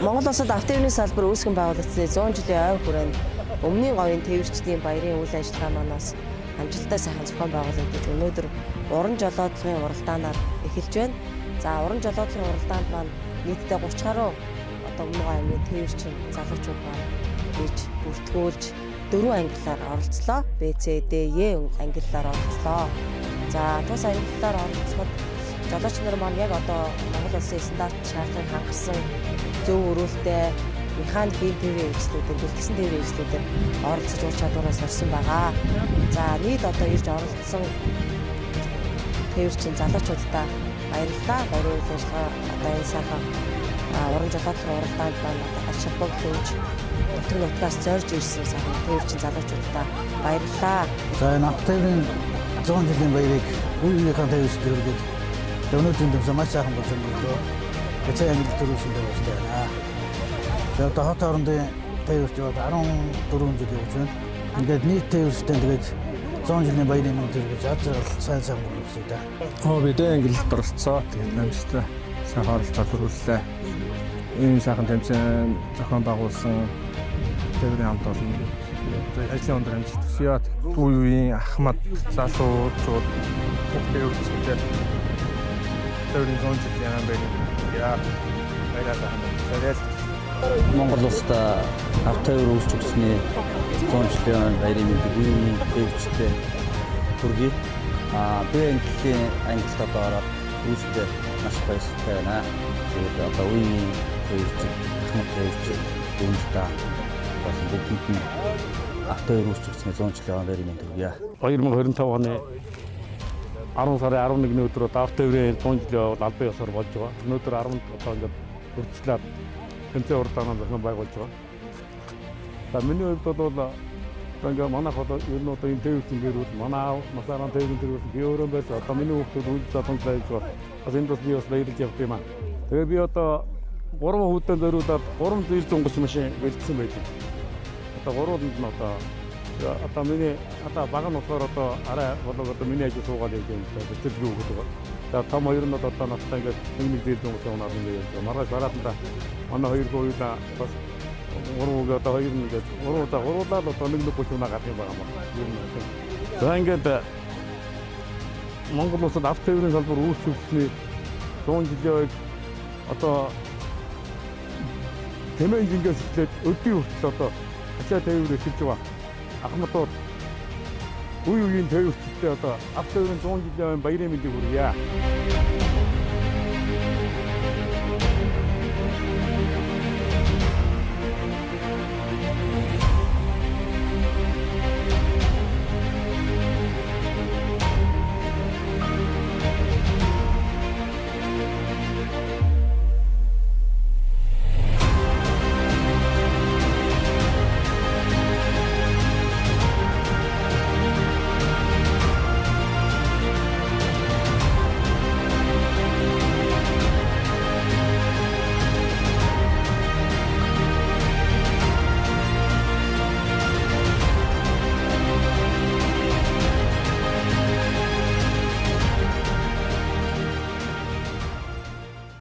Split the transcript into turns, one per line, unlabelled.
Монгол улсад автоеврийн салбар үүсгэн байгуулагдсан 100 жилийн ойн хүрээнд өмнгийн говийн тээвэрчдийн баярын үйл ажиллагаа манаас амжилттай сайхан зохион байгуулагдаж өнөөдөр уран жолоодлогын уралдаанаар эхэлж байна. За уран жолоодлогын уралдаанд маань нийтдээ 30 гаруй өмнөг аймгийн тээвэрчин залуучууд маань хийж бүртгүүлж 4 ангиллаар оролцлоо. Б, С, Д, Е ангиллаар оролцлоо. За тус ангиллаар оролцоход жолооч нар маань яг одоо Монгол улсын стандарт шаардлагыг хангасан зөв өрөөлтэй механикийн тээврийн ажлуудад, бэлтгэсэн тээврийн ажлуудад оролцож ур чадвараас орсон байгаа. За нийт одоо ирж оролцсон тээвэрчин залуучуудаа баярлалаа. Баярын үйл ажиллагаа одоо энэ сайхан уран жолоодлогын уралдаанд маань одоо хач холбоог төвж нутаг нутгаас зорж ирсэн сайхан тээвэрчин залуучуудаа баярлалаа.
За энэ автоеврийн 100 жилийн баярыг үе үеийнхэн тээвэрчдээр үргэлж өнөөдрийн дэвсээ маш сайхан болж өнгөрөө. Гэвч англи төрөөсөнд байж байна. За одоо хот орондын тээвэрч бод 14 жил явж байна. Ингээд нийт тээвэрчтэй тэгээд 100 жилийн баярын мэндийг гэж аз жаргал сайн өнгөрүүлсэн да.
Бид англид оролцоо. Тэгээд амжилттай сайхан оролцоод хүрүүллээ. Энэ сайхан тэмцээн зохион байгуулсан тээврийн хамт олон ажлын өндөр амжилт хүсье. Үе үеийн Ахмад залуучууд тээвэрчтэй тээврийн 100 жилийн баярын баяраа
Монгол улсад автоевр үүсч өгсөний 100 жилийн баярын мэндийг үе үеийн тээвэрчтэй хүргэе. Би англи одоо ороод үүсдээ маш баяртай байна. Тэгээд одоо үе үеийн тээвэрч, Ахмад тээвэрч бүгдээ болсон бүгд нь автоевр үүсч өгсөний 100 жилийн баярын мэндийг хүргье.
2025 оны 10 сарын 11-ний өдөр автоеврийн 100 жилийн албан ёсоор болж байгаа. Өнөөдөр 10 одоо ингээд үргэлжлээд тэмцээн уралдаанаа зохион байгуулж байгаа. За миний хувьд бол ингээ манайх одоо ер нь одоо энэ тээвэрчин гэрүүл манай аав масаараа тээврийн төрөөс би өөрөө байсан. Одоо миний хүүхдүүд үйлдэл томлоо хийж байгаа. Бас энэ бас би бас баярлаж явах юм аа. Тэгээ би одоо 3 хүүхдээ зориулаад 3 зээл зунгаш машин бэлдсэн байдаг. Одоо 3-нд нь одоо миний одоо бага нь болохоор одоо арай болоо одоо миний ажил суугаад явж байгаа. Тэтгэл өгöd байгаа. За том хоёр нь одоо настай ингээд нэг зээл зунгаш унаар ингээд явж байгаа. Маргааш бараатанда манай хоёр хүүхдээ бас уруугаа одоо хоёр нь ингээд уруулаад одоо нэг бүх унаа гарах юм байгаа юм. За ингээд Монгол улсад автоеврийн салбар үүсч өгсөний 100 жилийн одоо тэмээн ингээс эхлээд өдний хүртэл одоо ачаа тээвэр эхэлж байгаа. Ахмадууд үе үеийн тээвэрчтэй одоо автоеврийн 100 жилийн баярын мэндийг хүргье.